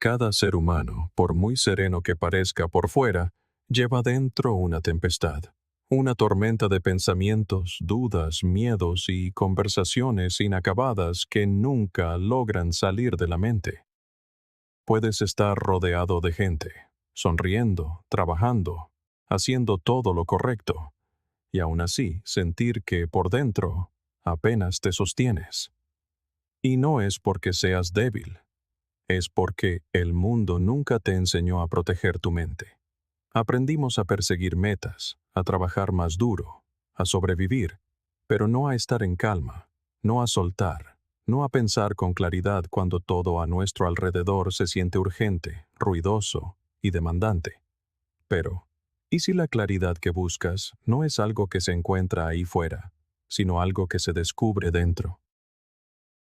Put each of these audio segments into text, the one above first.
Cada ser humano, por muy sereno que parezca por fuera, lleva dentro una tempestad, una tormenta de pensamientos, dudas, miedos y conversaciones inacabadas que nunca logran salir de la mente. Puedes estar rodeado de gente, sonriendo, trabajando, haciendo todo lo correcto, y aún así sentir que por dentro apenas te sostienes. Y no es porque seas débil. Es porque el mundo nunca te enseñó a proteger tu mente. Aprendimos a perseguir metas, a trabajar más duro, a sobrevivir, pero no a estar en calma, no a soltar, no a pensar con claridad cuando todo a nuestro alrededor se siente urgente, ruidoso y demandante. Pero, ¿y si la claridad que buscas no es algo que se encuentra ahí fuera, sino algo que se descubre dentro?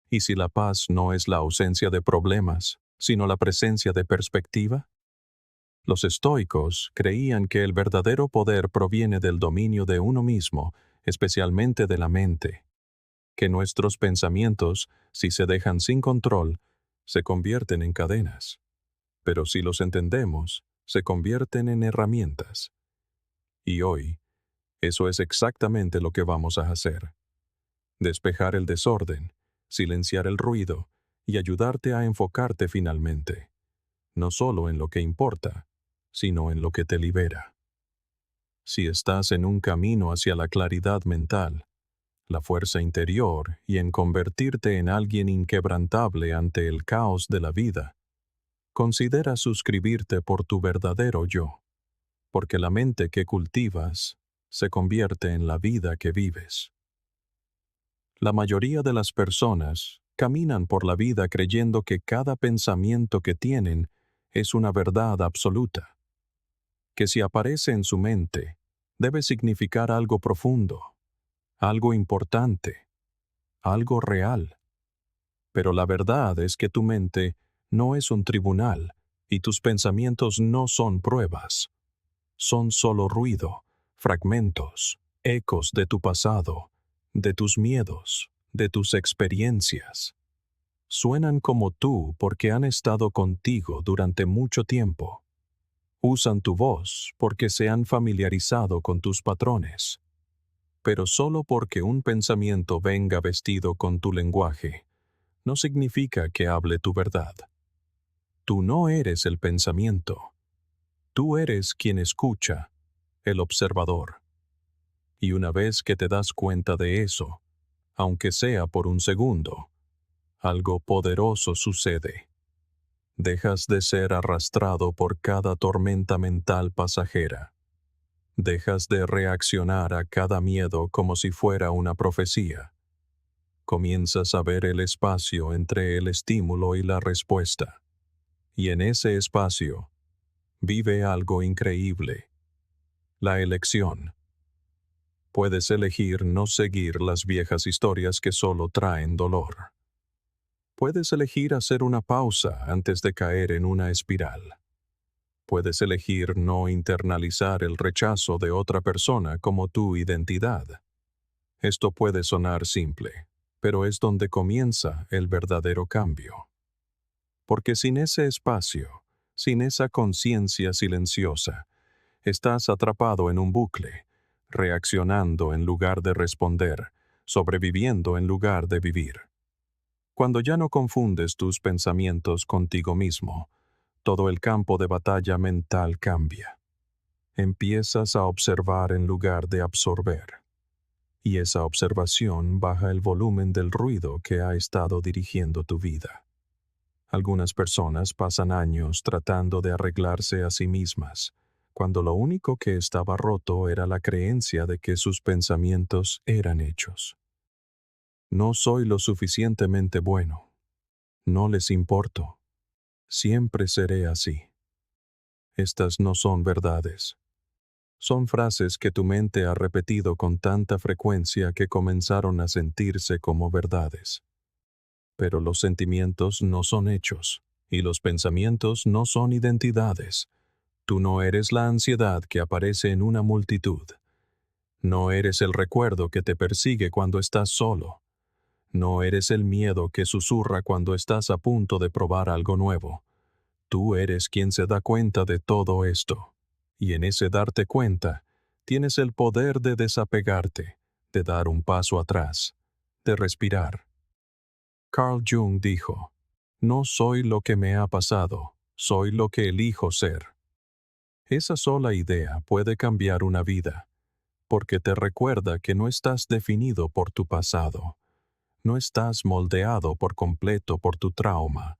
¿Y si la paz no es la ausencia de problemas, sino la presencia de perspectiva? Los estoicos creían que el verdadero poder proviene del dominio de uno mismo, especialmente de la mente, que nuestros pensamientos, si se dejan sin control, se convierten en cadenas, pero si los entendemos, se convierten en herramientas. Y hoy, eso es exactamente lo que vamos a hacer. Despejar el desorden, silenciar el ruido y ayudarte a enfocarte finalmente, no solo en lo que importa, sino en lo que te libera. Si estás en un camino hacia la claridad mental, la fuerza interior y en convertirte en alguien inquebrantable ante el caos de la vida, considera suscribirte por tu verdadero yo, porque la mente que cultivas se convierte en la vida que vives. La mayoría de las personas caminan por la vida creyendo que cada pensamiento que tienen es una verdad absoluta, que si aparece en su mente, debe significar algo profundo, algo importante, algo real. Pero la verdad es que tu mente no es un tribunal y tus pensamientos no son pruebas. Son solo ruido, fragmentos, ecos de tu pasado, de tus miedos, de tus experiencias. Suenan como tú porque han estado contigo durante mucho tiempo. Usan tu voz porque se han familiarizado con tus patrones. Pero solo porque un pensamiento venga vestido con tu lenguaje, no significa que hable tu verdad. Tú no eres el pensamiento. Tú eres quien escucha, el observador. Y una vez que te das cuenta de eso, aunque sea por un segundo, algo poderoso sucede. Dejas de ser arrastrado por cada tormenta mental pasajera. Dejas de reaccionar a cada miedo como si fuera una profecía. Comienzas a ver el espacio entre el estímulo y la respuesta. Y en ese espacio, vive algo increíble. La elección. Puedes elegir no seguir las viejas historias que solo traen dolor. Puedes elegir hacer una pausa antes de caer en una espiral. Puedes elegir no internalizar el rechazo de otra persona como tu identidad. Esto puede sonar simple, pero es donde comienza el verdadero cambio. Porque sin ese espacio, sin esa conciencia silenciosa, estás atrapado en un bucle, reaccionando en lugar de responder, sobreviviendo en lugar de vivir. Cuando ya no confundes tus pensamientos contigo mismo, todo el campo de batalla mental cambia. Empiezas a observar en lugar de absorber. Y esa observación baja el volumen del ruido que ha estado dirigiendo tu vida. Algunas personas pasan años tratando de arreglarse a sí mismas, cuando lo único que estaba roto era la creencia de que sus pensamientos eran hechos. No soy lo suficientemente bueno. No les importo. Siempre seré así. Estas no son verdades. Son frases que tu mente ha repetido con tanta frecuencia que comenzaron a sentirse como verdades. Pero los sentimientos no son hechos, y los pensamientos no son identidades. Tú no eres la ansiedad que aparece en una multitud. No eres el recuerdo que te persigue cuando estás solo. No eres el miedo que susurra cuando estás a punto de probar algo nuevo. tú eres quien se da cuenta de todo esto. Y en ese darte cuenta, tienes el poder de desapegarte, de dar un paso atrás, de respirar. Carl Jung dijo, no soy lo que me ha pasado, soy lo que elijo ser. Esa sola idea puede cambiar una vida, porque te recuerda que no estás definido por tu pasado, no estás moldeado por completo por tu trauma,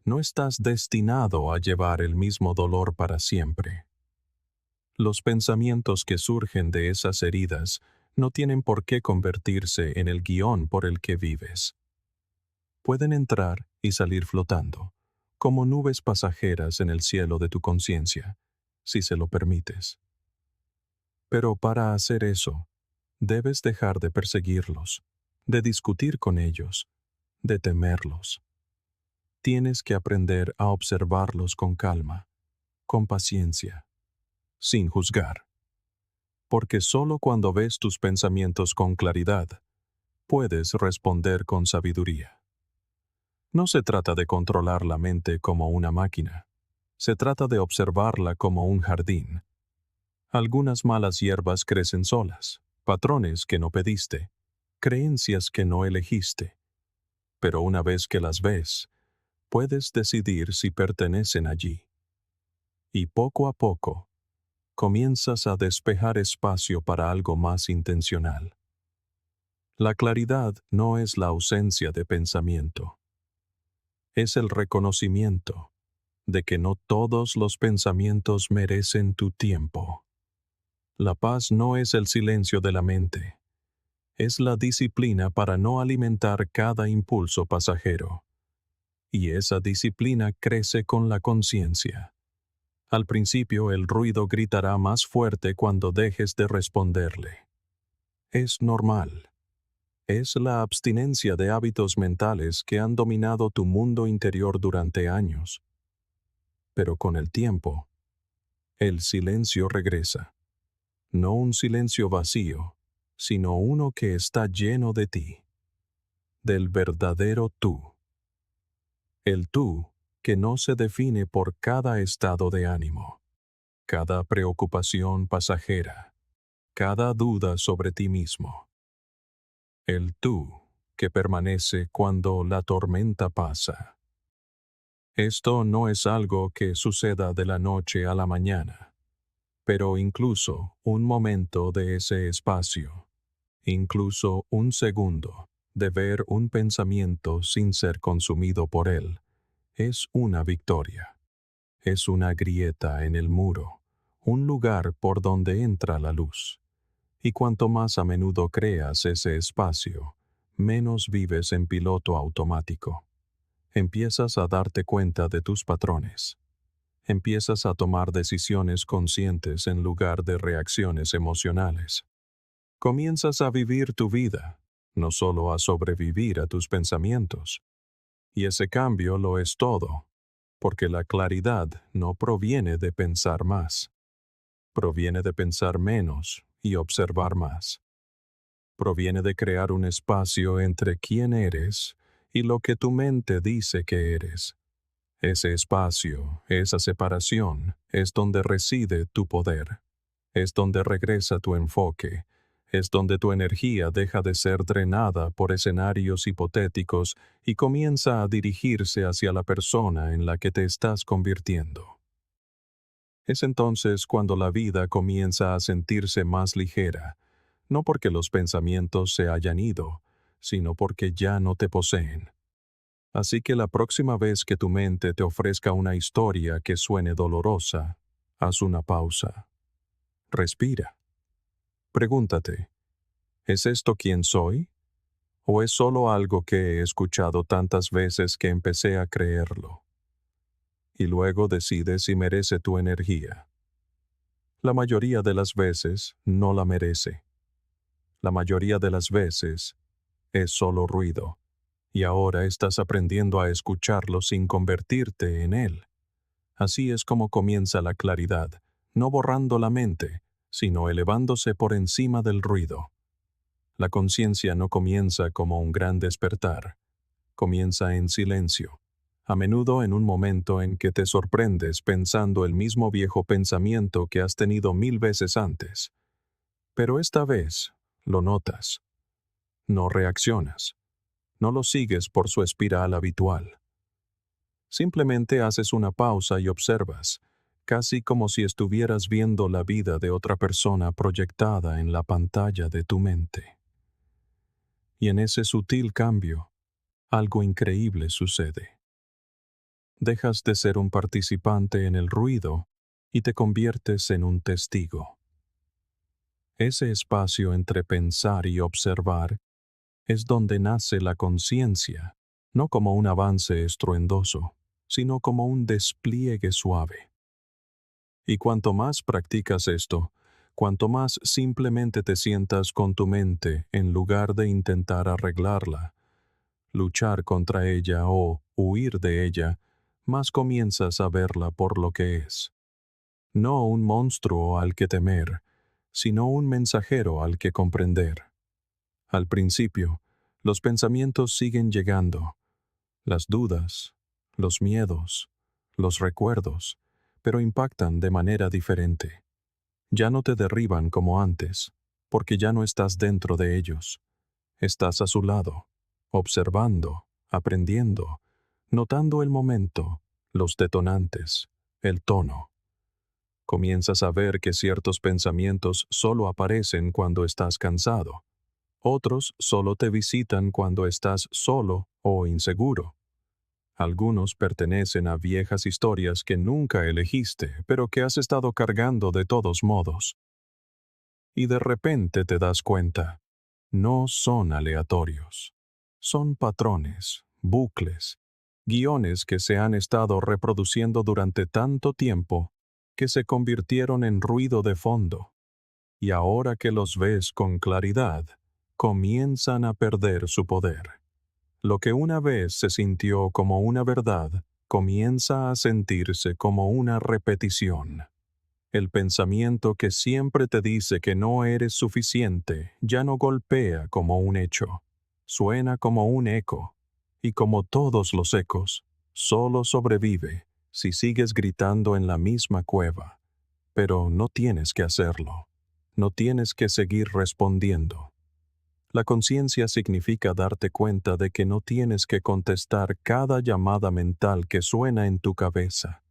no estás destinado a llevar el mismo dolor para siempre. Los pensamientos que surgen de esas heridas no tienen por qué convertirse en el guión por el que vives. Pueden entrar y salir flotando, como nubes pasajeras en el cielo de tu conciencia, si se lo permites. Pero para hacer eso, debes dejar de perseguirlos, de discutir con ellos, de temerlos. Tienes que aprender a observarlos con calma, con paciencia, sin juzgar. Porque solo cuando ves tus pensamientos con claridad, puedes responder con sabiduría. No se trata de controlar la mente como una máquina. Se trata de observarla como un jardín. Algunas malas hierbas crecen solas, patrones que no pediste, creencias que no elegiste. Pero una vez que las ves, puedes decidir si pertenecen allí. Y poco a poco, comienzas a despejar espacio para algo más intencional. La claridad no es la ausencia de pensamiento. Es el reconocimiento de que no todos los pensamientos merecen tu tiempo. La paz no es el silencio de la mente. Es la disciplina para no alimentar cada impulso pasajero. Y esa disciplina crece con la conciencia. Al principio el ruido gritará más fuerte cuando dejes de responderle. Es normal. Es la abstinencia de hábitos mentales que han dominado tu mundo interior durante años. Pero con el tiempo, el silencio regresa. No un silencio vacío, sino uno que está lleno de ti, del verdadero tú. El tú que no se define por cada estado de ánimo, cada preocupación pasajera, cada duda sobre ti mismo. El tú que permanece cuando la tormenta pasa. Esto no es algo que suceda de la noche a la mañana, pero incluso un momento de ese espacio, incluso un segundo de ver un pensamiento sin ser consumido por él, es una victoria. Es una grieta en el muro, un lugar por donde entra la luz. Y cuanto más a menudo creas ese espacio, menos vives en piloto automático. Empiezas a darte cuenta de tus patrones. Empiezas a tomar decisiones conscientes en lugar de reacciones emocionales. Comienzas a vivir tu vida, no solo a sobrevivir a tus pensamientos. Y ese cambio lo es todo, porque la claridad no proviene de pensar más. Proviene de pensar menos y observar más. Proviene de crear un espacio entre quién eres y lo que tu mente dice que eres. Ese espacio, esa separación, es donde reside tu poder. Es donde regresa tu enfoque. Es donde tu energía deja de ser drenada por escenarios hipotéticos y comienza a dirigirse hacia la persona en la que te estás convirtiendo. Es entonces cuando la vida comienza a sentirse más ligera, no porque los pensamientos se hayan ido, sino porque ya no te poseen. Así que la próxima vez que tu mente te ofrezca una historia que suene dolorosa, haz una pausa. Respira. Pregúntate, ¿es esto quién soy? ¿O es solo algo que he escuchado tantas veces que empecé a creerlo? Y luego decide si merece tu energía. La mayoría de las veces no la merece. La mayoría de las veces es solo ruido. Y ahora estás aprendiendo a escucharlo sin convertirte en él. Así es como comienza la claridad, no borrando la mente, sino elevándose por encima del ruido. La conciencia no comienza como un gran despertar, comienza en silencio, a menudo en un momento en que te sorprendes pensando el mismo viejo pensamiento que has tenido 1000 veces antes. Pero esta vez lo notas, no reaccionas, no lo sigues por su espiral habitual. Simplemente haces una pausa y observas, casi como si estuvieras viendo la vida de otra persona proyectada en la pantalla de tu mente. Y en ese sutil cambio, algo increíble sucede. Dejas de ser un participante en el ruido y te conviertes en un testigo. Ese espacio entre pensar y observar es donde nace la conciencia, no como un avance estruendoso, sino como un despliegue suave. Y cuanto más practicas esto, cuanto más simplemente te sientas con tu mente en lugar de intentar arreglarla, luchar contra ella o huir de ella, más comienzas a verla por lo que es. No un monstruo al que temer, sino un mensajero al que comprender. Al principio, los pensamientos siguen llegando, las dudas, los miedos, los recuerdos, pero impactan de manera diferente. Ya no te derriban como antes, porque ya no estás dentro de ellos. Estás a su lado, observando, aprendiendo, notando el momento, los detonantes, el tono. Comienzas a ver que ciertos pensamientos solo aparecen cuando estás cansado. Otros solo te visitan cuando estás solo o inseguro. Algunos pertenecen a viejas historias que nunca elegiste, pero que has estado cargando de todos modos. Y de repente te das cuenta, no son aleatorios. Son patrones, bucles, guiones que se han estado reproduciendo durante tanto tiempo que se convirtieron en ruido de fondo. Y ahora que los ves con claridad, comienzan a perder su poder. Lo que una vez se sintió como una verdad, comienza a sentirse como una repetición. El pensamiento que siempre te dice que no eres suficiente ya no golpea como un hecho, suena como un eco, y como todos los ecos, solo sobrevive si sigues gritando en la misma cueva. Pero no tienes que hacerlo, no tienes que seguir respondiendo. La conciencia significa darte cuenta de que no tienes que contestar cada llamada mental que suena en tu cabeza.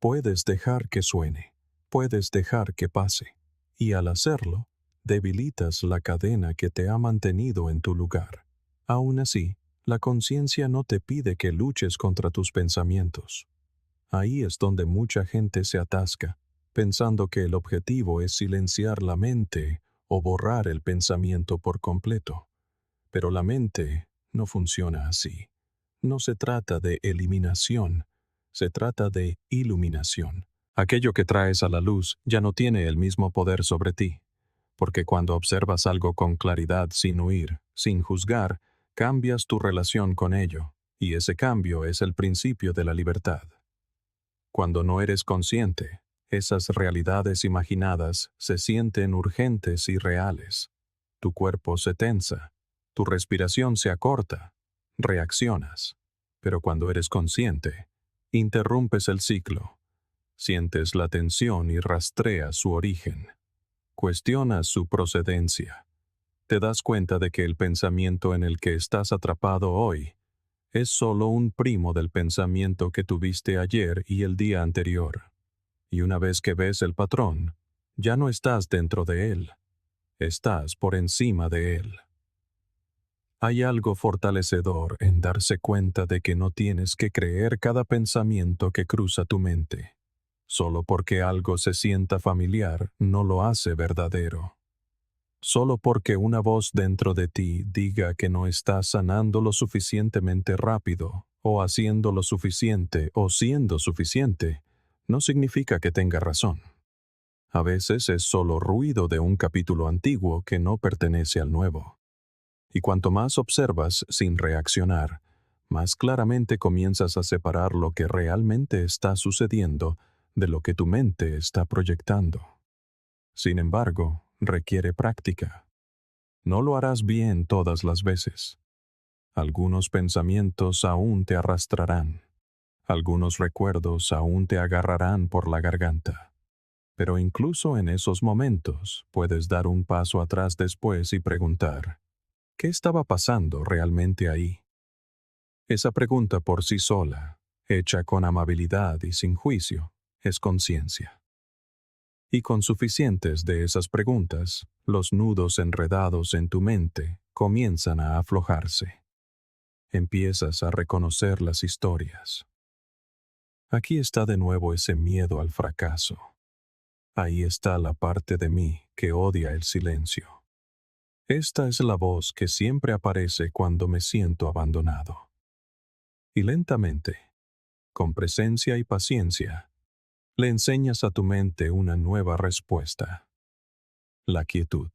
Puedes dejar que suene, puedes dejar que pase, y al hacerlo, debilitas la cadena que te ha mantenido en tu lugar. Aún así, la conciencia no te pide que luches contra tus pensamientos. Ahí es donde mucha gente se atasca, pensando que el objetivo es silenciar la mente o borrar el pensamiento por completo. Pero la mente no funciona así. No se trata de eliminación, se trata de iluminación. Aquello que traes a la luz ya no tiene el mismo poder sobre ti, porque cuando observas algo con claridad sin huir, sin juzgar, cambias tu relación con ello, y ese cambio es el principio de la libertad. Cuando no eres consciente, esas realidades imaginadas se sienten urgentes y reales. Tu cuerpo se tensa, tu respiración se acorta, reaccionas. Pero cuando eres consciente, interrumpes el ciclo, sientes la tensión y rastreas su origen. Cuestionas su procedencia. Te das cuenta de que el pensamiento en el que estás atrapado hoy es solo un primo del pensamiento que tuviste ayer y el día anterior. Y una vez que ves el patrón, ya no estás dentro de él, estás por encima de él. Hay algo fortalecedor en darse cuenta de que no tienes que creer cada pensamiento que cruza tu mente. Solo porque algo se sienta familiar no lo hace verdadero. Solo porque una voz dentro de ti diga que no estás sanando lo suficientemente rápido, o haciendo lo suficiente, o siendo suficiente, no significa que tenga razón. A veces es solo ruido de un capítulo antiguo que no pertenece al nuevo. Y cuanto más observas sin reaccionar, más claramente comienzas a separar lo que realmente está sucediendo de lo que tu mente está proyectando. Sin embargo, requiere práctica. No lo harás bien todas las veces. Algunos pensamientos aún te arrastrarán. Algunos recuerdos aún te agarrarán por la garganta. Pero incluso en esos momentos puedes dar un paso atrás después y preguntar, ¿qué estaba pasando realmente ahí? Esa pregunta por sí sola, hecha con amabilidad y sin juicio, es conciencia. Y con suficientes de esas preguntas, los nudos enredados en tu mente comienzan a aflojarse. Empiezas a reconocer las historias. Aquí está de nuevo ese miedo al fracaso. Ahí está la parte de mí que odia el silencio. Esta es la voz que siempre aparece cuando me siento abandonado. Y lentamente, con presencia y paciencia, le enseñas a tu mente una nueva respuesta. La quietud.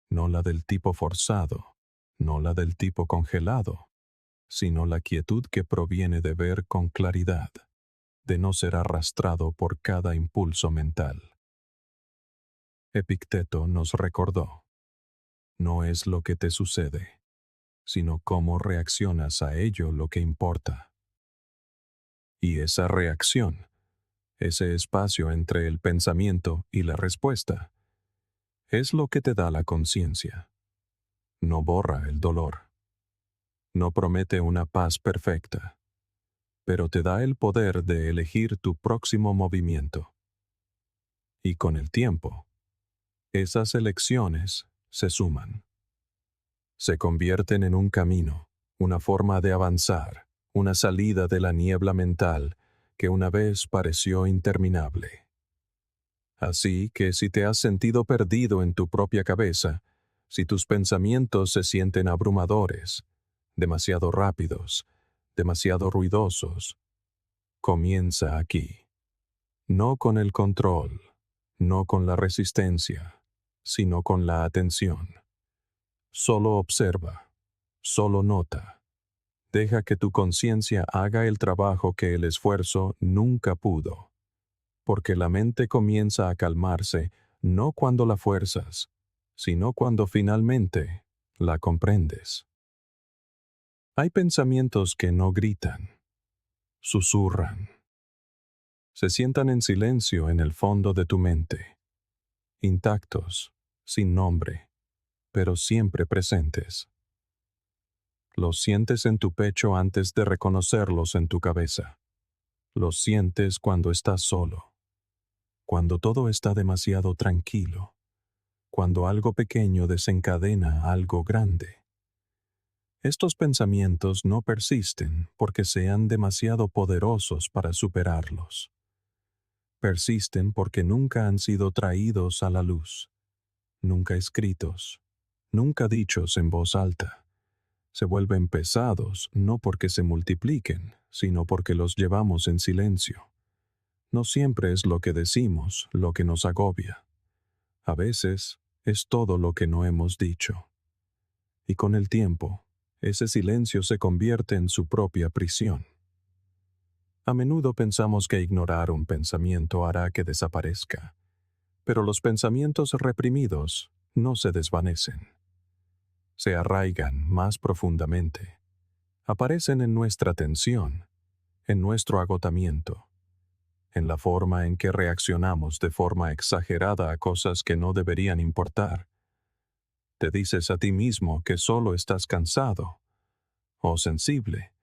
No la del tipo forzado, no la del tipo congelado, sino la quietud que proviene de ver con claridad, de no ser arrastrado por cada impulso mental. Epicteto nos recordó, no es lo que te sucede, sino cómo reaccionas a ello lo que importa. Y esa reacción, ese espacio entre el pensamiento y la respuesta, es lo que te da la conciencia. No borra el dolor. No promete una paz perfecta, pero te da el poder de elegir tu próximo movimiento. Y con el tiempo, esas elecciones se suman. Se convierten en un camino, una forma de avanzar, una salida de la niebla mental que una vez pareció interminable. Así que si te has sentido perdido en tu propia cabeza, si tus pensamientos se sienten abrumadores, demasiado rápidos, demasiado ruidosos, comienza aquí. No con el control, no con la resistencia, sino con la atención. Solo observa, solo nota. Deja que tu conciencia haga el trabajo que el esfuerzo nunca pudo. Porque la mente comienza a calmarse no cuando la fuerzas, sino cuando finalmente la comprendes. Hay pensamientos que no gritan, susurran. Se sientan en silencio en el fondo de tu mente, intactos, sin nombre, pero siempre presentes. Los sientes en tu pecho antes de reconocerlos en tu cabeza. Los sientes cuando estás solo, cuando todo está demasiado tranquilo, cuando algo pequeño desencadena algo grande. Estos pensamientos no persisten porque sean demasiado poderosos para superarlos. Persisten porque nunca han sido traídos a la luz, nunca escritos, nunca dichos en voz alta. Se vuelven pesados no porque se multipliquen, sino porque los llevamos en silencio. No siempre es lo que decimos lo que nos agobia. A veces es todo lo que no hemos dicho. Y con el tiempo, ese silencio se convierte en su propia prisión. A menudo pensamos que ignorar un pensamiento hará que desaparezca, pero los pensamientos reprimidos no se desvanecen. Se arraigan más profundamente. Aparecen en nuestra tensión, en nuestro agotamiento, en la forma en que reaccionamos de forma exagerada a cosas que no deberían importar. Te dices a ti mismo que solo estás cansado, o sensible,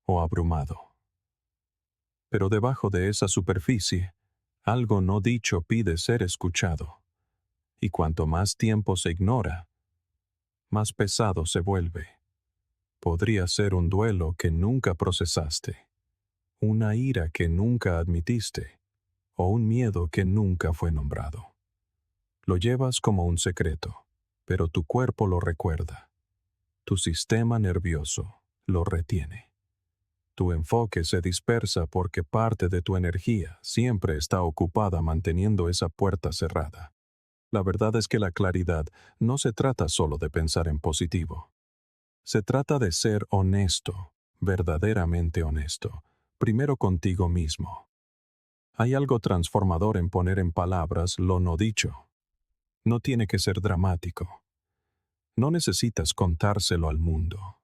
o abrumado. Pero debajo de esa superficie, algo no dicho pide ser escuchado. Y cuanto más tiempo se ignora, más pesado se vuelve. Podría ser un duelo que nunca procesaste, una ira que nunca admitiste, o un miedo que nunca fue nombrado. Lo llevas como un secreto, pero tu cuerpo lo recuerda. Tu sistema nervioso lo retiene. Tu enfoque se dispersa porque parte de tu energía siempre está ocupada manteniendo esa puerta cerrada. La verdad es que la claridad no se trata solo de pensar en positivo. Se trata de ser honesto, verdaderamente honesto, primero contigo mismo. Hay algo transformador en poner en palabras lo no dicho. No tiene que ser dramático. No necesitas contárselo al mundo.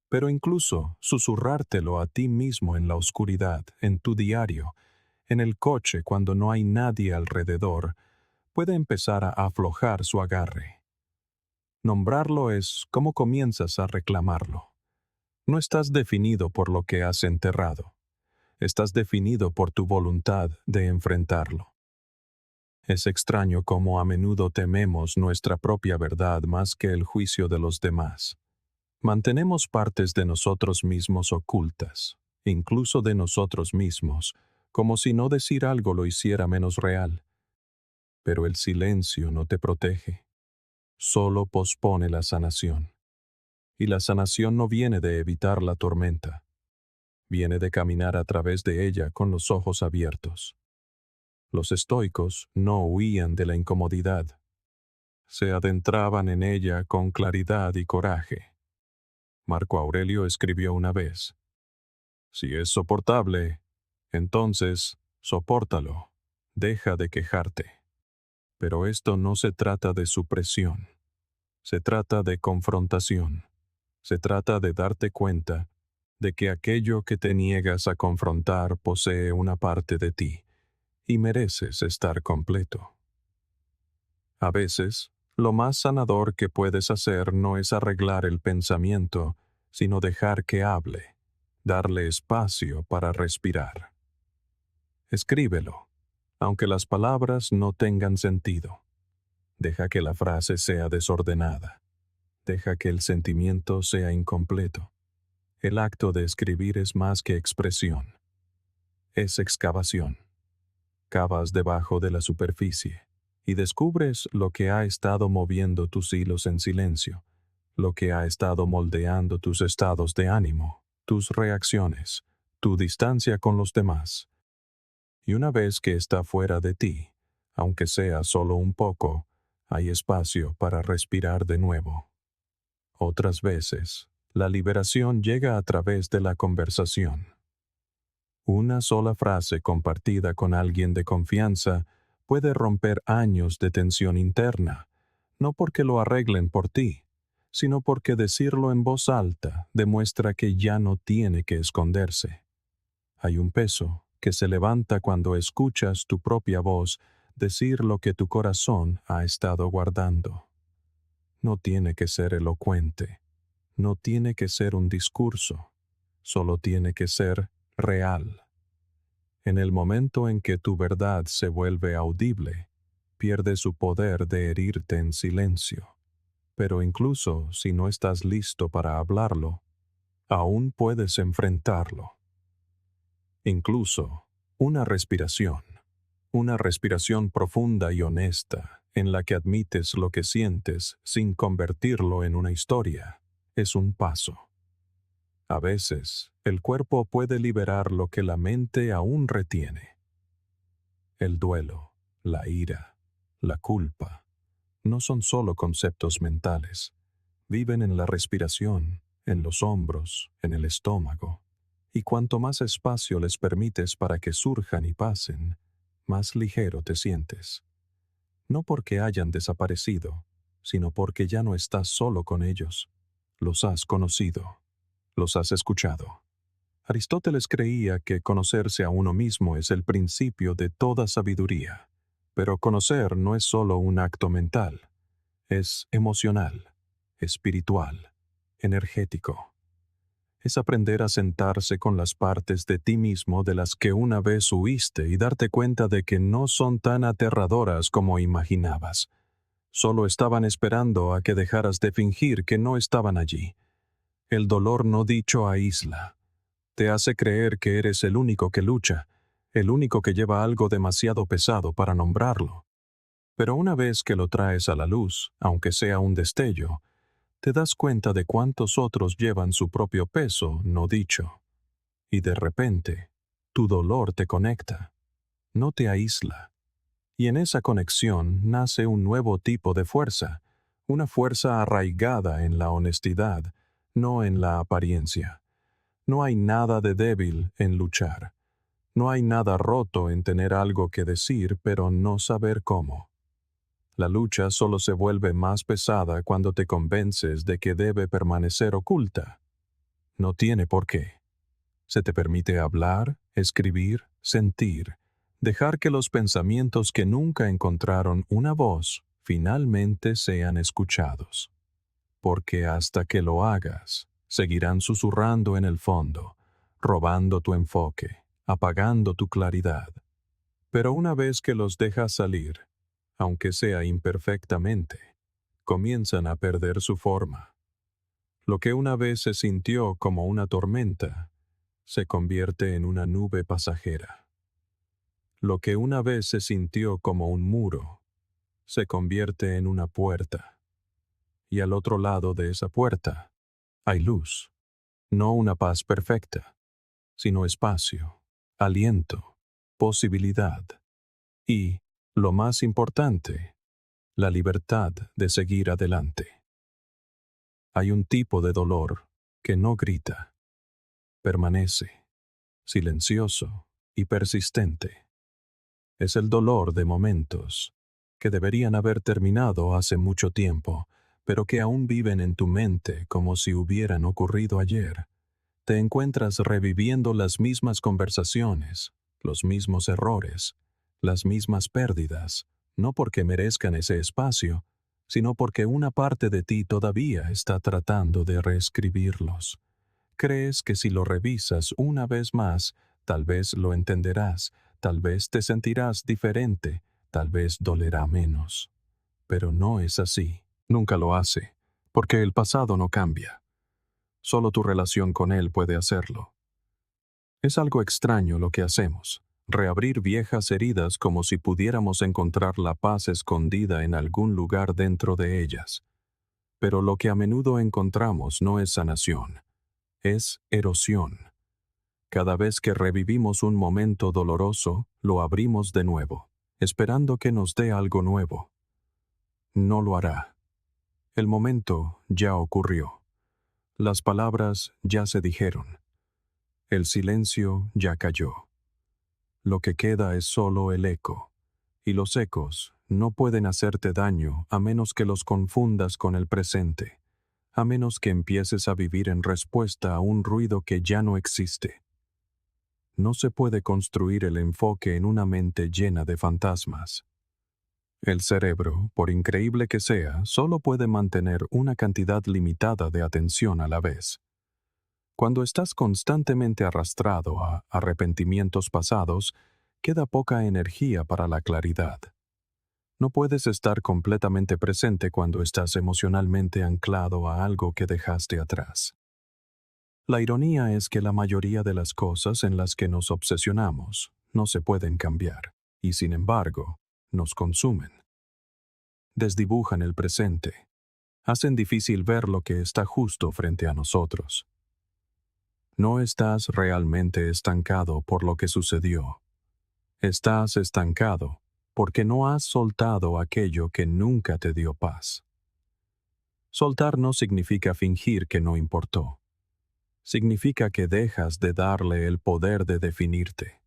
Pero incluso susurrártelo a ti mismo en la oscuridad, en tu diario, en el coche cuando no hay nadie alrededor, puede empezar a aflojar su agarre. Nombrarlo es como comienzas a reclamarlo. No estás definido por lo que has enterrado. Estás definido por tu voluntad de enfrentarlo. Es extraño cómo a menudo tememos nuestra propia verdad más que el juicio de los demás. Mantenemos partes de nosotros mismos ocultas, incluso de nosotros mismos, como si no decir algo lo hiciera menos real. Pero el silencio no te protege. Solo pospone la sanación. Y la sanación no viene de evitar la tormenta. Viene de caminar a través de ella con los ojos abiertos. Los estoicos no huían de la incomodidad. Se adentraban en ella con claridad y coraje. Marco Aurelio escribió una vez: si es soportable, entonces sopórtalo. Deja de quejarte. Pero esto no se trata de supresión. Se trata de confrontación. Se trata de darte cuenta de que aquello que te niegas a confrontar posee una parte de ti, y mereces estar completo. A veces, lo más sanador que puedes hacer no es arreglar el pensamiento, sino dejar que hable, darle espacio para respirar. Escríbelo, aunque las palabras no tengan sentido. Deja que la frase sea desordenada. Deja que el sentimiento sea incompleto. El acto de escribir es más que expresión. Es excavación. Cavas debajo de la superficie y descubres lo que ha estado moviendo tus hilos en silencio, lo que ha estado moldeando tus estados de ánimo, tus reacciones, tu distancia con los demás. Y una vez que está fuera de ti, aunque sea solo un poco, hay espacio para respirar de nuevo. Otras veces, la liberación llega a través de la conversación. Una sola frase compartida con alguien de confianza puede romper años de tensión interna, no porque lo arreglen por ti, sino porque decirlo en voz alta demuestra que ya no tiene que esconderse. Hay un peso que se levanta cuando escuchas tu propia voz decir lo que tu corazón ha estado guardando. No tiene que ser elocuente, no tiene que ser un discurso, solo tiene que ser real. En el momento en que tu verdad se vuelve audible, pierde su poder de herirte en silencio. Pero incluso si no estás listo para hablarlo, aún puedes enfrentarlo. Incluso una respiración profunda y honesta, en la que admites lo que sientes sin convertirlo en una historia, es un paso. A veces, el cuerpo puede liberar lo que la mente aún retiene. El duelo, la ira, la culpa, no son solo conceptos mentales. Viven en la respiración, en los hombros, en el estómago. Y cuanto más espacio les permites para que surjan y pasen, más ligero te sientes. No porque hayan desaparecido, sino porque ya no estás solo con ellos. Los has conocido. Los has escuchado. Aristóteles creía que conocerse a uno mismo es el principio de toda sabiduría, pero conocer no es solo un acto mental, es emocional, espiritual, energético. Es aprender a sentarse con las partes de ti mismo de las que una vez huiste y darte cuenta de que no son tan aterradoras como imaginabas. Solo estaban esperando a que dejaras de fingir que no estaban allí. El dolor no dicho aísla. Te hace creer que eres el único que lucha, el único que lleva algo demasiado pesado para nombrarlo. Pero una vez que lo traes a la luz, aunque sea un destello, te das cuenta de cuántos otros llevan su propio peso no dicho. Y de repente, tu dolor te conecta, no te aísla. Y en esa conexión nace un nuevo tipo de fuerza, una fuerza arraigada en la honestidad, no en la apariencia. No hay nada de débil en luchar. No hay nada roto en tener algo que decir, pero no saber cómo. La lucha solo se vuelve más pesada cuando te convences de que debe permanecer oculta. No tiene por qué. Se te permite hablar, escribir, sentir, dejar que los pensamientos que nunca encontraron una voz finalmente sean escuchados. Porque hasta que lo hagas, seguirán susurrando en el fondo, robando tu enfoque, apagando tu claridad. Pero una vez que los dejas salir, aunque sea imperfectamente, comienzan a perder su forma. Lo que una vez se sintió como una tormenta, se convierte en una nube pasajera. Lo que una vez se sintió como un muro, se convierte en una puerta. Y al otro lado de esa puerta, hay luz. No una paz perfecta, sino espacio, aliento, posibilidad. Y, lo más importante, la libertad de seguir adelante. Hay un tipo de dolor que no grita, permanece, silencioso y persistente. Es el dolor de momentos que deberían haber terminado hace mucho tiempo, pero que aún viven en tu mente como si hubieran ocurrido ayer. Te encuentras reviviendo las mismas conversaciones, los mismos errores, las mismas pérdidas, no porque merezcan ese espacio, sino porque una parte de ti todavía está tratando de reescribirlos. Crees que si lo revisas una vez más, tal vez lo entenderás, tal vez te sentirás diferente, tal vez dolerá menos. Pero no es así. Nunca lo hace, porque el pasado no cambia. Solo tu relación con él puede hacerlo. Es algo extraño lo que hacemos, reabrir viejas heridas como si pudiéramos encontrar la paz escondida en algún lugar dentro de ellas. Pero lo que a menudo encontramos no es sanación, es erosión. Cada vez que revivimos un momento doloroso, lo abrimos de nuevo, esperando que nos dé algo nuevo. No lo hará. El momento ya ocurrió. Las palabras ya se dijeron. El silencio ya cayó. Lo que queda es solo el eco, y los ecos no pueden hacerte daño a menos que los confundas con el presente, a menos que empieces a vivir en respuesta a un ruido que ya no existe. No se puede construir el enfoque en una mente llena de fantasmas. El cerebro, por increíble que sea, solo puede mantener una cantidad limitada de atención a la vez. Cuando estás constantemente arrastrado a arrepentimientos pasados, queda poca energía para la claridad. No puedes estar completamente presente cuando estás emocionalmente anclado a algo que dejaste atrás. La ironía es que la mayoría de las cosas en las que nos obsesionamos no se pueden cambiar, y sin embargo, nos consumen. Desdibujan el presente, hacen difícil ver lo que está justo frente a nosotros. No estás realmente estancado por lo que sucedió. Estás estancado porque no has soltado aquello que nunca te dio paz. Soltar no significa fingir que no importó. Significa que dejas de darle el poder de definirte.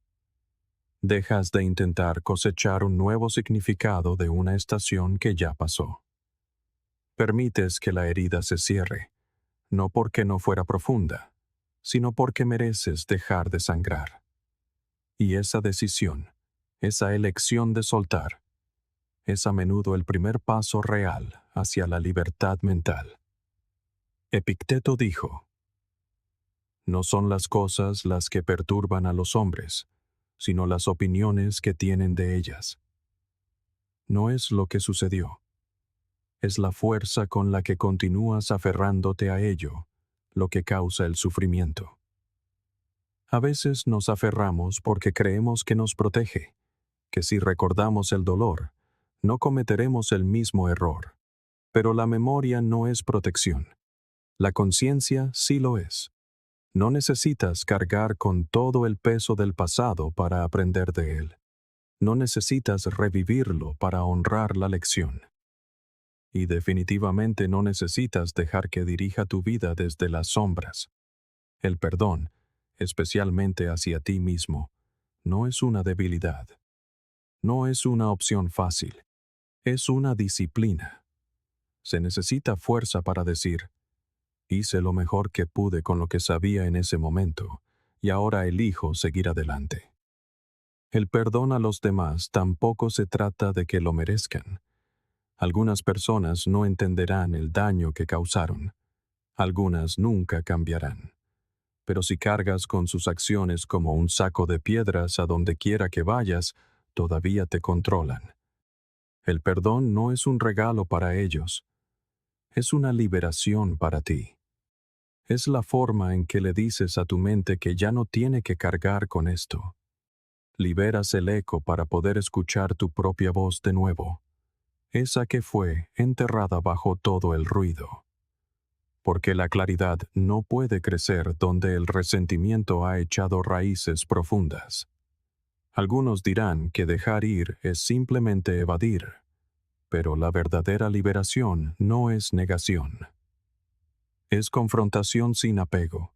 Dejas de intentar cosechar un nuevo significado de una estación que ya pasó. Permites que la herida se cierre, no porque no fuera profunda, sino porque mereces dejar de sangrar. Y esa decisión, esa elección de soltar, es a menudo el primer paso real hacia la libertad mental. Epicteto dijo: no son las cosas las que perturban a los hombres, sino las opiniones que tienen de ellas. No es lo que sucedió. Es la fuerza con la que continúas aferrándote a ello, lo que causa el sufrimiento. A veces nos aferramos porque creemos que nos protege, que si recordamos el dolor, no cometeremos el mismo error. Pero la memoria no es protección. La conciencia sí lo es. No necesitas cargar con todo el peso del pasado para aprender de él. No necesitas revivirlo para honrar la lección. Y definitivamente no necesitas dejar que dirija tu vida desde las sombras. El perdón, especialmente hacia ti mismo, no es una debilidad. No es una opción fácil. Es una disciplina. Se necesita fuerza para decir: Hice lo mejor que pude con lo que sabía en ese momento, y ahora elijo seguir adelante. El perdón a los demás tampoco se trata de que lo merezcan. Algunas personas no entenderán el daño que causaron. Algunas nunca cambiarán. Pero si cargas con sus acciones como un saco de piedras a donde quiera que vayas, todavía te controlan. El perdón no es un regalo para ellos. Es una liberación para ti. Es la forma en que le dices a tu mente que ya no tiene que cargar con esto. Liberas el eco para poder escuchar tu propia voz de nuevo, esa que fue enterrada bajo todo el ruido. Porque la claridad no puede crecer donde el resentimiento ha echado raíces profundas. Algunos dirán que dejar ir es simplemente evadir, pero la verdadera liberación no es negación. Es confrontación sin apego.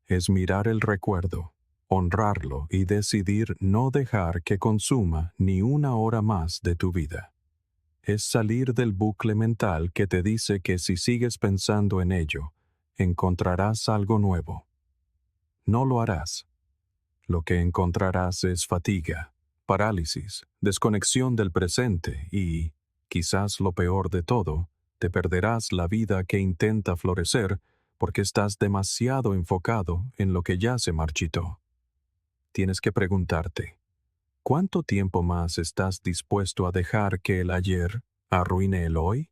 Es mirar el recuerdo, honrarlo y decidir no dejar que consuma ni una hora más de tu vida. Es salir del bucle mental que te dice que si sigues pensando en ello, encontrarás algo nuevo. No lo harás. Lo que encontrarás es fatiga, parálisis, desconexión del presente y, quizás lo peor de todo, te perderás la vida que intenta florecer porque estás demasiado enfocado en lo que ya se marchitó. Tienes que preguntarte, ¿cuánto tiempo más estás dispuesto a dejar que el ayer arruine el hoy?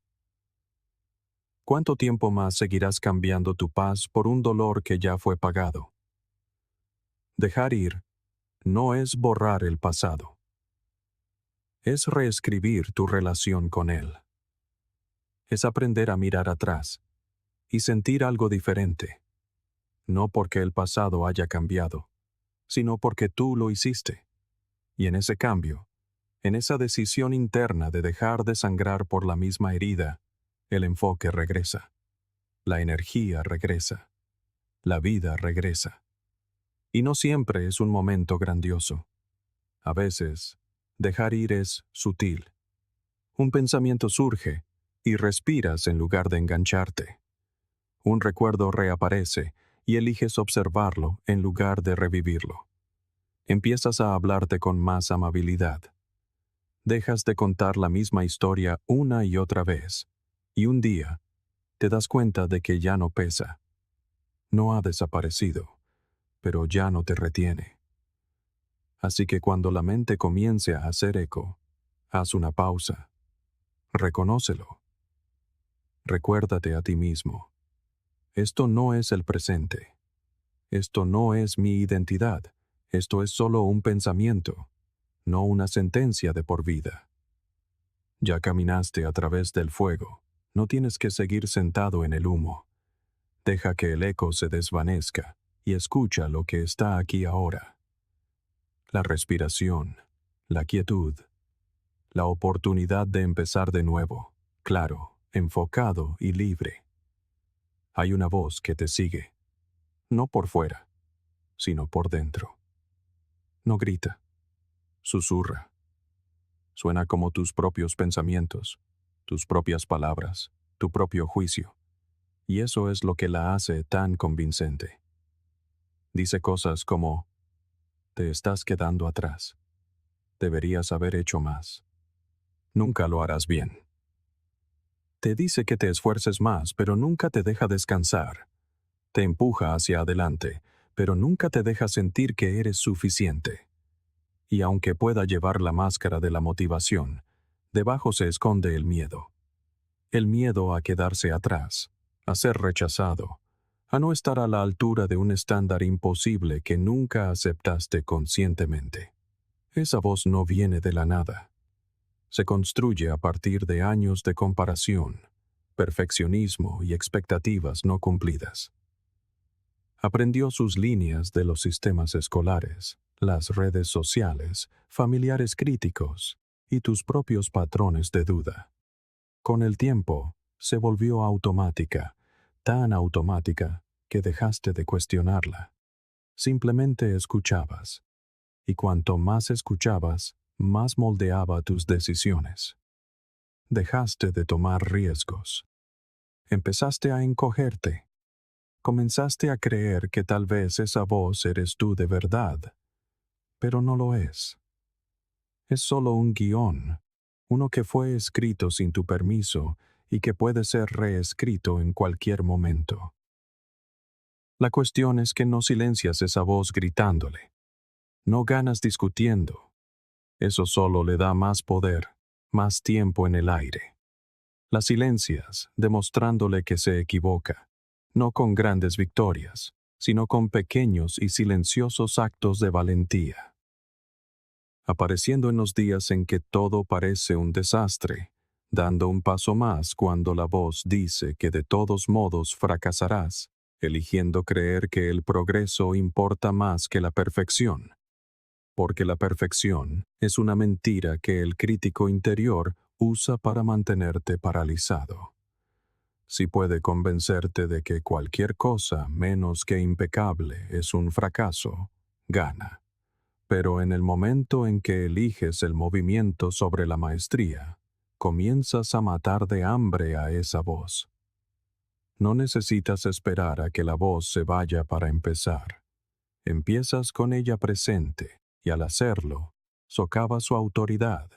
¿Cuánto tiempo más seguirás cambiando tu paz por un dolor que ya fue pagado? Dejar ir no es borrar el pasado. Es reescribir tu relación con él. Es aprender a mirar atrás y sentir algo diferente. No porque el pasado haya cambiado, sino porque tú lo hiciste. Y en ese cambio, en esa decisión interna de dejar de sangrar por la misma herida, el enfoque regresa. La energía regresa. La vida regresa. Y no siempre es un momento grandioso. A veces, dejar ir es sutil. Un pensamiento surge y respiras en lugar de engancharte. Un recuerdo reaparece y eliges observarlo en lugar de revivirlo. Empiezas a hablarte con más amabilidad. Dejas de contar la misma historia una y otra vez, y un día te das cuenta de que ya no pesa. No ha desaparecido, pero ya no te retiene. Así que cuando la mente comience a hacer eco, haz una pausa. Reconócelo. Recuérdate a ti mismo. Esto no es el presente. Esto no es mi identidad. Esto es solo un pensamiento, no una sentencia de por vida. Ya caminaste a través del fuego. No tienes que seguir sentado en el humo. Deja que el eco se desvanezca y escucha lo que está aquí ahora. La respiración, la quietud, la oportunidad de empezar de nuevo, claro, enfocado y libre. Hay una voz que te sigue, no por fuera, sino por dentro. No grita, susurra. Suena como tus propios pensamientos, tus propias palabras, tu propio juicio. Y eso es lo que la hace tan convincente. Dice cosas como, te estás quedando atrás. Deberías haber hecho más. Nunca lo harás bien. Te dice que te esfuerces más, pero nunca te deja descansar. Te empuja hacia adelante, pero nunca te deja sentir que eres suficiente. Y aunque pueda llevar la máscara de la motivación, debajo se esconde el miedo. El miedo a quedarse atrás, a ser rechazado, a no estar a la altura de un estándar imposible que nunca aceptaste conscientemente. Esa voz no viene de la nada. Se construye a partir de años de comparación, perfeccionismo y expectativas no cumplidas. Aprendió sus líneas de los sistemas escolares, las redes sociales, familiares críticos y tus propios patrones de duda. Con el tiempo, se volvió automática, tan automática que dejaste de cuestionarla. Simplemente escuchabas. Y cuanto más escuchabas, más moldeaba tus decisiones. Dejaste de tomar riesgos. Empezaste a encogerte, comenzaste a creer que tal vez esa voz eres tú de verdad, pero no lo es. Es solo un guión, uno que fue escrito sin tu permiso y que puede ser reescrito en cualquier momento. La cuestión es que no silencias esa voz gritándole. No ganas discutiendo. Eso solo le da más poder, más tiempo en el aire. La silencias, demostrándole que se equivoca, no con grandes victorias, sino con pequeños y silenciosos actos de valentía. Apareciendo en los días en que todo parece un desastre, dando un paso más cuando la voz dice que de todos modos fracasarás, eligiendo creer que el progreso importa más que la perfección. Porque la perfección es una mentira que el crítico interior usa para mantenerte paralizado. Si puede convencerte de que cualquier cosa menos que impecable es un fracaso, gana. Pero en el momento en que eliges el movimiento sobre la maestría, comienzas a matar de hambre a esa voz. No necesitas esperar a que la voz se vaya para empezar. Empiezas con ella presente y al hacerlo, socava su autoridad.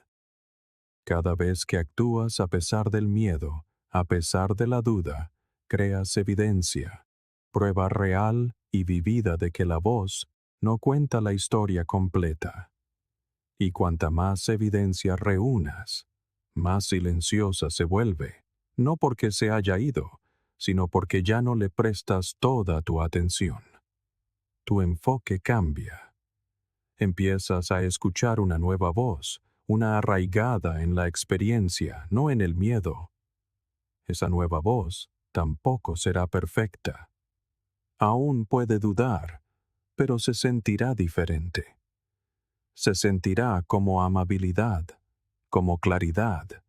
Cada vez que actúas a pesar del miedo, a pesar de la duda, creas evidencia, prueba real y vivida de que la voz no cuenta la historia completa. Y cuanta más evidencia reúnas, más silenciosa se vuelve, no porque se haya ido, sino porque ya no le prestas toda tu atención. Tu enfoque cambia. Empiezas a escuchar una nueva voz, una arraigada en la experiencia, no en el miedo. Esa nueva voz tampoco será perfecta. Aún puede dudar, pero se sentirá diferente. Se sentirá como amabilidad, como claridad,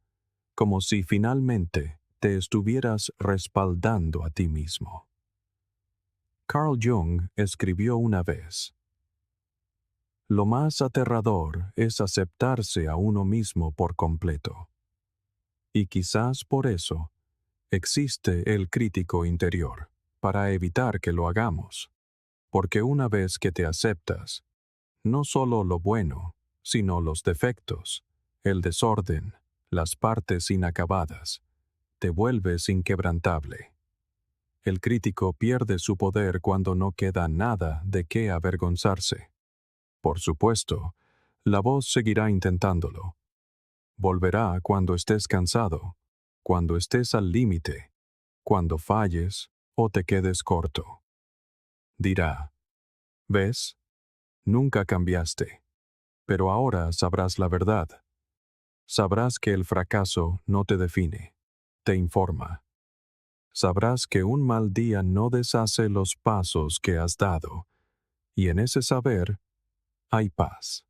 como si finalmente te estuvieras respaldando a ti mismo. Carl Jung escribió una vez: lo más aterrador es aceptarse a uno mismo por completo. Y quizás por eso existe el crítico interior, para evitar que lo hagamos. Porque una vez que te aceptas, no solo lo bueno, sino los defectos, el desorden, las partes inacabadas, te vuelves inquebrantable. El crítico pierde su poder cuando no queda nada de qué avergonzarse. Por supuesto, la voz seguirá intentándolo. Volverá cuando estés cansado, cuando estés al límite, cuando falles o te quedes corto. Dirá: ¿ves? Nunca cambiaste. Pero ahora sabrás la verdad. Sabrás que el fracaso no te define, te informa. Sabrás que un mal día no deshace los pasos que has dado, y en ese saber hay paz.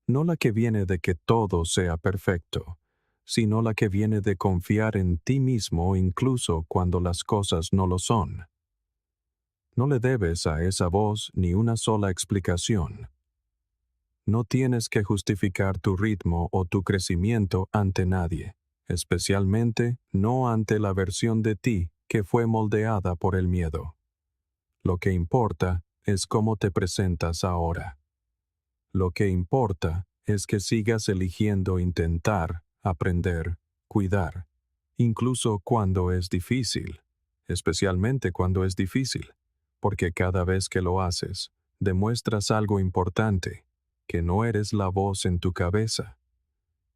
No la que viene de que todo sea perfecto, sino la que viene de confiar en ti mismo incluso cuando las cosas no lo son. No le debes a esa voz ni una sola explicación. No tienes que justificar tu ritmo o tu crecimiento ante nadie, especialmente no ante la versión de ti que fue moldeada por el miedo. Lo que importa es cómo te presentas ahora. Lo que importa es que sigas eligiendo intentar, aprender, cuidar, incluso cuando es difícil, especialmente cuando es difícil, porque cada vez que lo haces, demuestras algo importante, que no eres la voz en tu cabeza.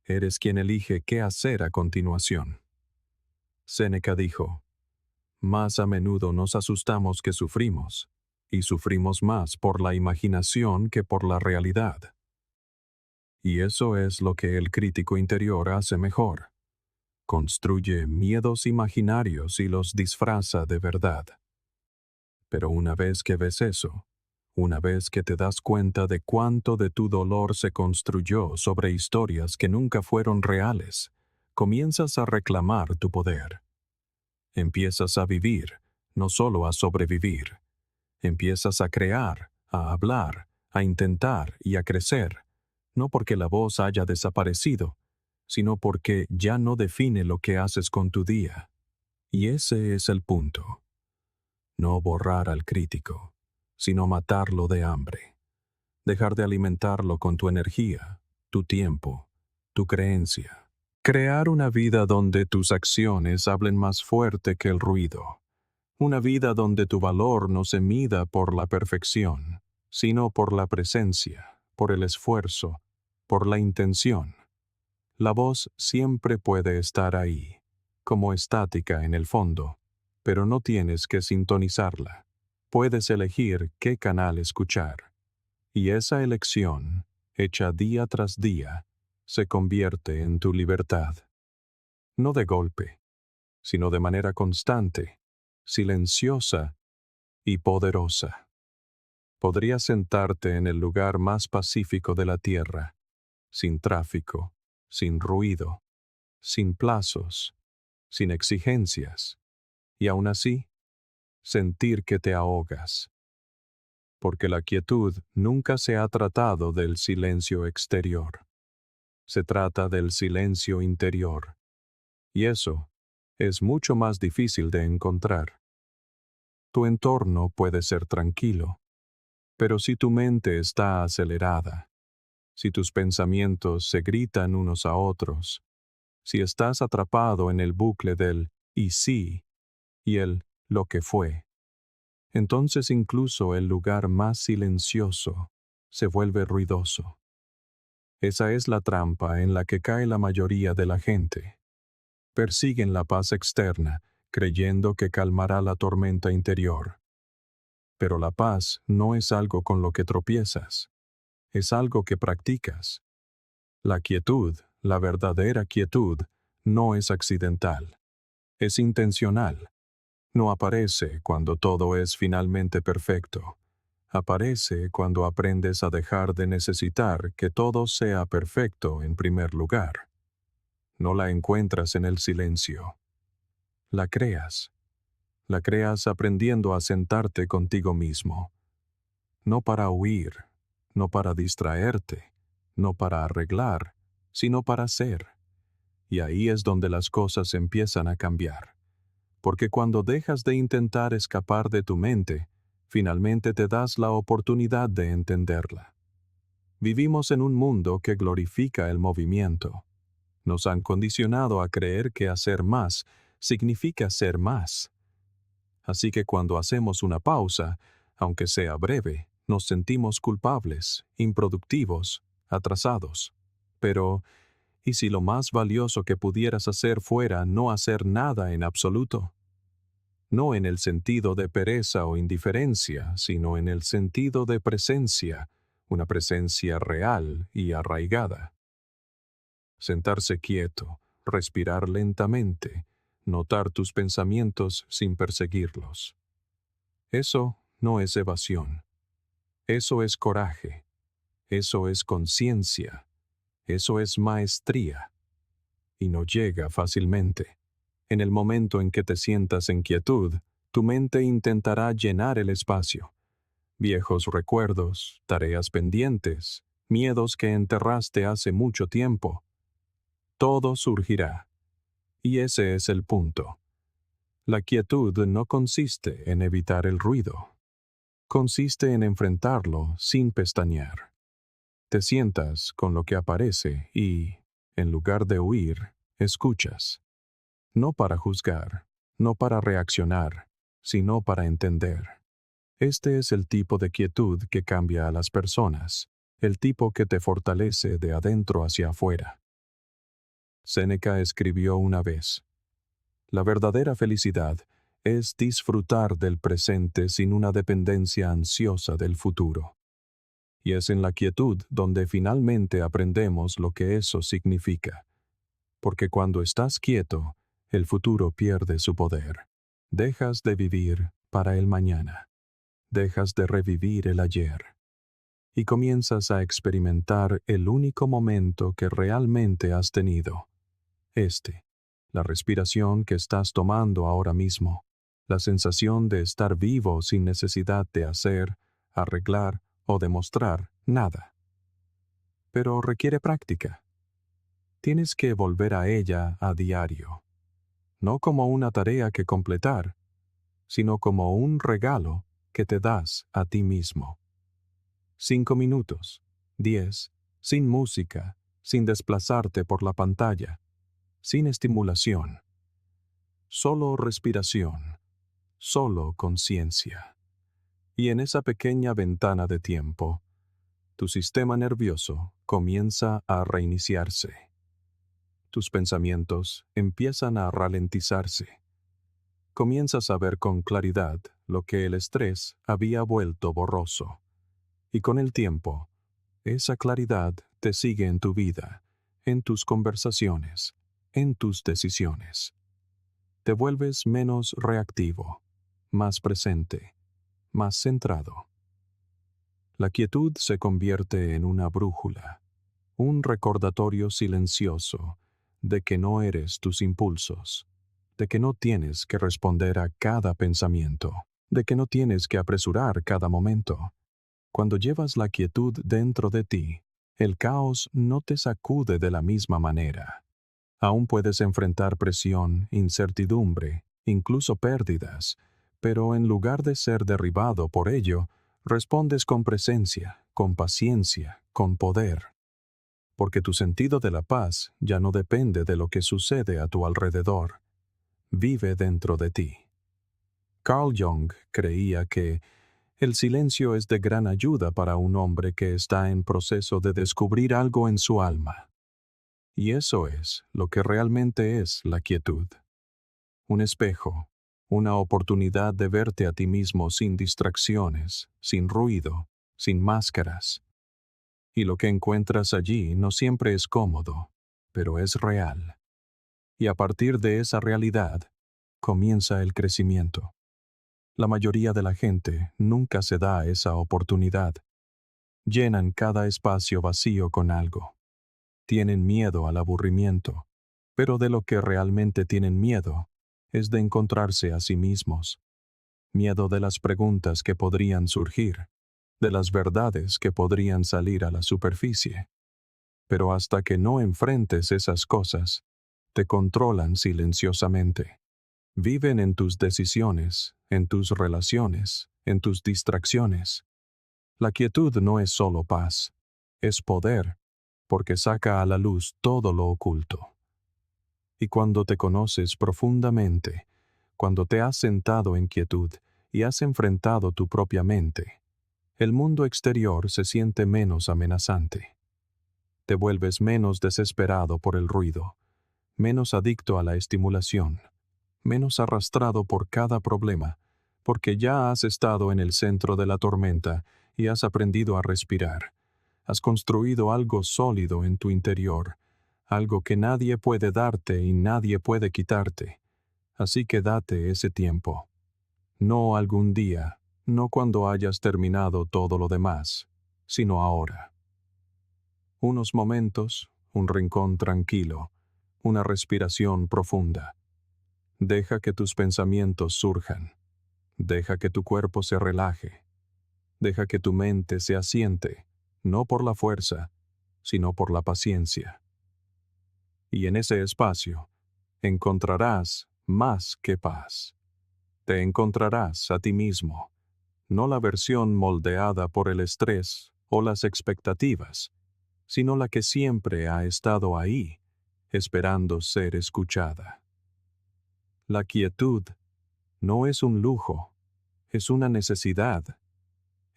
Eres quien elige qué hacer a continuación. Séneca dijo: más a menudo nos asustamos que sufrimos, y sufrimos más por la imaginación que por la realidad. Y eso es lo que el crítico interior hace mejor. Construye miedos imaginarios y los disfraza de verdad. Pero una vez que ves eso, una vez que te das cuenta de cuánto de tu dolor se construyó sobre historias que nunca fueron reales, comienzas a reclamar tu poder. Empiezas a vivir, no solo a sobrevivir. Empiezas a crear, a hablar, a intentar y a crecer, no porque la voz haya desaparecido, sino porque ya no define lo que haces con tu día. Y ese es el punto. No borrar al crítico, sino matarlo de hambre. Dejar de alimentarlo con tu energía, tu tiempo, tu creencia. Crear una vida donde tus acciones hablen más fuerte que el ruido. Una vida donde tu valor no se mida por la perfección, sino por la presencia, por el esfuerzo, por la intención. La voz siempre puede estar ahí, como estática en el fondo, pero no tienes que sintonizarla. Puedes elegir qué canal escuchar. Y esa elección, hecha día tras día, se convierte en tu libertad. No de golpe, sino de manera constante, silenciosa y poderosa. Podrías sentarte en el lugar más pacífico de la tierra, sin tráfico, sin ruido, sin plazos, sin exigencias, y aún así, sentir que te ahogas. Porque la quietud nunca se ha tratado del silencio exterior. Se trata del silencio interior. Y eso es mucho más difícil de encontrar. Tu entorno puede ser tranquilo, pero si tu mente está acelerada, si tus pensamientos se gritan unos a otros, si estás atrapado en el bucle del y sí y el lo que fue, entonces incluso el lugar más silencioso se vuelve ruidoso. Esa es la trampa en la que cae la mayoría de la gente. Persiguen la paz externa, creyendo que calmará la tormenta interior. Pero la paz no es algo con lo que tropiezas, es algo que practicas. La quietud, la verdadera quietud, no es accidental, es intencional. No aparece cuando todo es finalmente perfecto. Aparece cuando aprendes a dejar de necesitar que todo sea perfecto en primer lugar. No la encuentras en el silencio. La creas. La creas aprendiendo a sentarte contigo mismo. No para huir, no para distraerte, no para arreglar, sino para ser. Y ahí es donde las cosas empiezan a cambiar. Porque cuando dejas de intentar escapar de tu mente, finalmente te das la oportunidad de entenderla. Vivimos en un mundo que glorifica el movimiento. Nos han condicionado a creer que hacer más significa ser más. Así que cuando hacemos una pausa, aunque sea breve, nos sentimos culpables, improductivos, atrasados. Pero, ¿y si lo más valioso que pudieras hacer fuera no hacer nada en absoluto? No en el sentido de pereza o indiferencia, sino en el sentido de presencia, una presencia real y arraigada. Sentarse quieto, respirar lentamente, notar tus pensamientos sin perseguirlos. Eso no es evasión. Eso es coraje. Eso es conciencia. Eso es maestría. Y no llega fácilmente. En el momento en que te sientas en quietud, tu mente intentará llenar el espacio. Viejos recuerdos, tareas pendientes, miedos que enterraste hace mucho tiempo. Todo surgirá. Y ese es el punto. La quietud no consiste en evitar el ruido. Consiste en enfrentarlo sin pestañear. Te sientas con lo que aparece y, en lugar de huir, escuchas. No para juzgar, no para reaccionar, sino para entender. Este es el tipo de quietud que cambia a las personas, el tipo que te fortalece de adentro hacia afuera. Séneca escribió una vez: la verdadera felicidad es disfrutar del presente sin una dependencia ansiosa del futuro. Y es en la quietud donde finalmente aprendemos lo que eso significa. Porque cuando estás quieto, el futuro pierde su poder. Dejas de vivir para el mañana. Dejas de revivir el ayer. Y comienzas a experimentar el único momento que realmente has tenido. La respiración que estás tomando ahora mismo. La sensación de estar vivo sin necesidad de hacer, arreglar o demostrar nada. Pero requiere práctica. Tienes que volver a ella a diario. No como una tarea que completar, sino como un regalo que te das a ti mismo. 5 minutos, 10, sin música, sin desplazarte por la pantalla, sin estimulación. Solo respiración, solo conciencia. Y en esa pequeña ventana de tiempo, tu sistema nervioso comienza a reiniciarse. Tus pensamientos empiezan a ralentizarse. Comienzas a ver con claridad lo que el estrés había vuelto borroso. Y con el tiempo, esa claridad te sigue en tu vida, en tus conversaciones, en tus decisiones. Te vuelves menos reactivo, más presente, más centrado. La quietud se convierte en una brújula, un recordatorio silencioso de que no eres tus impulsos, de que no tienes que responder a cada pensamiento, de que no tienes que apresurar cada momento. Cuando llevas la quietud dentro de ti, el caos no te sacude de la misma manera. Aún puedes enfrentar presión, incertidumbre, incluso pérdidas, pero en lugar de ser derribado por ello, respondes con presencia, con paciencia, con poder. Porque tu sentido de la paz ya no depende de lo que sucede a tu alrededor. Vive dentro de ti. Carl Jung creía que el silencio es de gran ayuda para un hombre que está en proceso de descubrir algo en su alma. Y eso es lo que realmente es la quietud. Un espejo, una oportunidad de verte a ti mismo sin distracciones, sin ruido, sin máscaras. Y lo que encuentras allí no siempre es cómodo, pero es real. Y a partir de esa realidad, comienza el crecimiento. La mayoría de la gente nunca se da esa oportunidad. Llenan cada espacio vacío con algo. Tienen miedo al aburrimiento, pero de lo que realmente tienen miedo es de encontrarse a sí mismos. Miedo de las preguntas que podrían surgir, de las verdades que podrían salir a la superficie. Pero hasta que no enfrentes esas cosas, te controlan silenciosamente. Viven en tus decisiones, en tus relaciones, en tus distracciones. La quietud no es solo paz, es poder, porque saca a la luz todo lo oculto. Y cuando te conoces profundamente, cuando te has sentado en quietud y has enfrentado tu propia mente, el mundo exterior se siente menos amenazante. Te vuelves menos desesperado por el ruido, menos adicto a la estimulación, menos arrastrado por cada problema, porque ya has estado en el centro de la tormenta y has aprendido a respirar. Has construido algo sólido en tu interior, algo que nadie puede darte y nadie puede quitarte. Así que date ese tiempo. No algún día, no cuando hayas terminado todo lo demás, sino ahora. Unos momentos, un rincón tranquilo, una respiración profunda. Deja que tus pensamientos surjan. Deja que tu cuerpo se relaje. Deja que tu mente se asiente, no por la fuerza, sino por la paciencia. Y en ese espacio encontrarás más que paz. Te encontrarás a ti mismo, no la versión moldeada por el estrés o las expectativas, sino la que siempre ha estado ahí, esperando ser escuchada. La quietud no es un lujo, es una necesidad.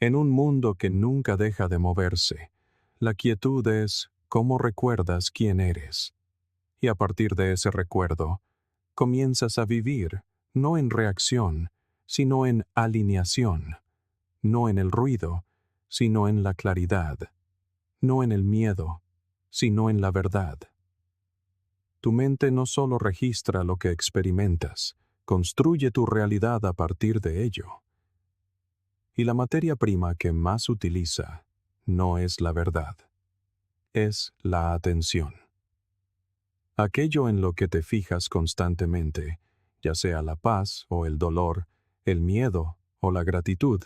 En un mundo que nunca deja de moverse, la quietud es cómo recuerdas quién eres. Y a partir de ese recuerdo, comienzas a vivir, no en reacción, sino en alineación, no en el ruido, sino en la claridad, no en el miedo, sino en la verdad. Tu mente no solo registra lo que experimentas, construye tu realidad a partir de ello. Y la materia prima que más utiliza no es la verdad, es la atención. Aquello en lo que te fijas constantemente, ya sea la paz o el dolor, el miedo o la gratitud,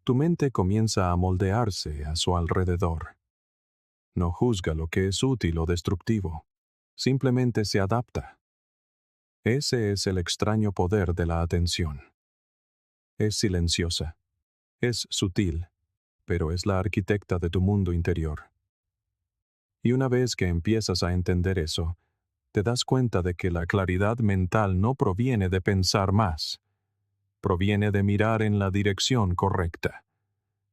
tu mente comienza a moldearse a su alrededor. No juzga lo que es útil o destructivo, simplemente se adapta. Ese es el extraño poder de la atención. Es silenciosa, es sutil, pero es la arquitecta de tu mundo interior. Y una vez que empiezas a entender eso, te das cuenta de que la claridad mental no proviene de pensar más, proviene de mirar en la dirección correcta.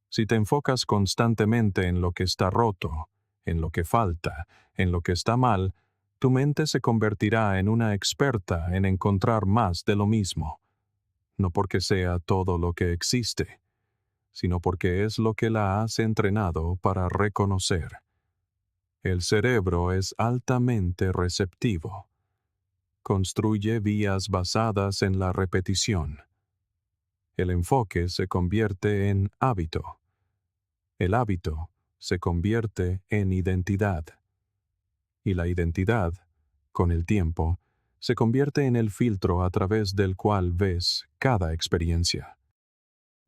Si te enfocas constantemente en lo que está roto, en lo que falta, en lo que está mal, tu mente se convertirá en una experta en encontrar más de lo mismo, no porque sea todo lo que existe, sino porque es lo que la has entrenado para reconocer. El cerebro es altamente receptivo. Construye vías basadas en la repetición. El enfoque se convierte en hábito. El hábito se convierte en identidad. Y la identidad, con el tiempo, se convierte en el filtro a través del cual ves cada experiencia.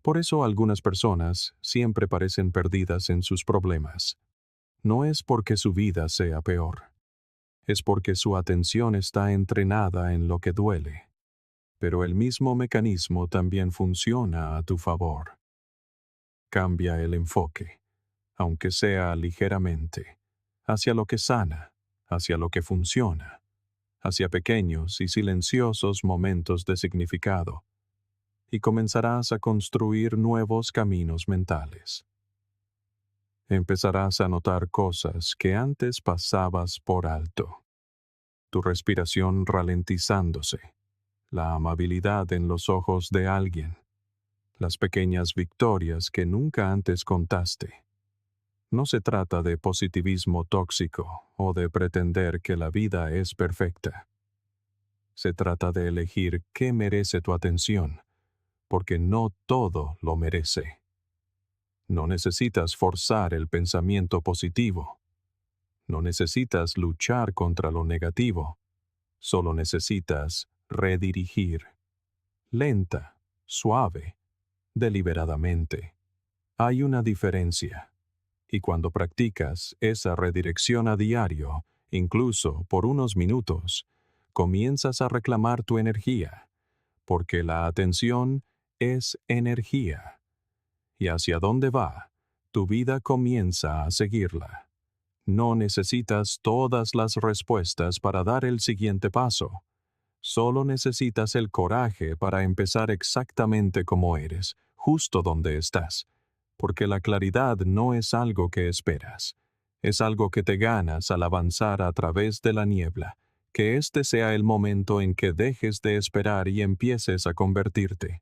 Por eso algunas personas siempre parecen perdidas en sus problemas. No es porque su vida sea peor. Es porque su atención está entrenada en lo que duele. Pero el mismo mecanismo también funciona a tu favor. Cambia el enfoque, aunque sea ligeramente, hacia lo que sana, hacia lo que funciona, hacia pequeños y silenciosos momentos de significado, y comenzarás a construir nuevos caminos mentales. Empezarás a notar cosas que antes pasabas por alto. Tu respiración ralentizándose, la amabilidad en los ojos de alguien, las pequeñas victorias que nunca antes contaste. No se trata de positivismo tóxico o de pretender que la vida es perfecta. Se trata de elegir qué merece tu atención, porque no todo lo merece. No necesitas forzar el pensamiento positivo. No necesitas luchar contra lo negativo. Solo necesitas redirigir. Lenta, suave, deliberadamente. Hay una diferencia. Y cuando practicas esa redirección a diario, incluso por unos minutos, comienzas a reclamar tu energía, porque la atención es energía. Y hacia dónde va, tu vida comienza a seguirla. No necesitas todas las respuestas para dar el siguiente paso. Solo necesitas el coraje para empezar exactamente como eres, justo donde estás, porque la claridad no es algo que esperas, es algo que te ganas al avanzar a través de la niebla, que este sea el momento en que dejes de esperar y empieces a convertirte.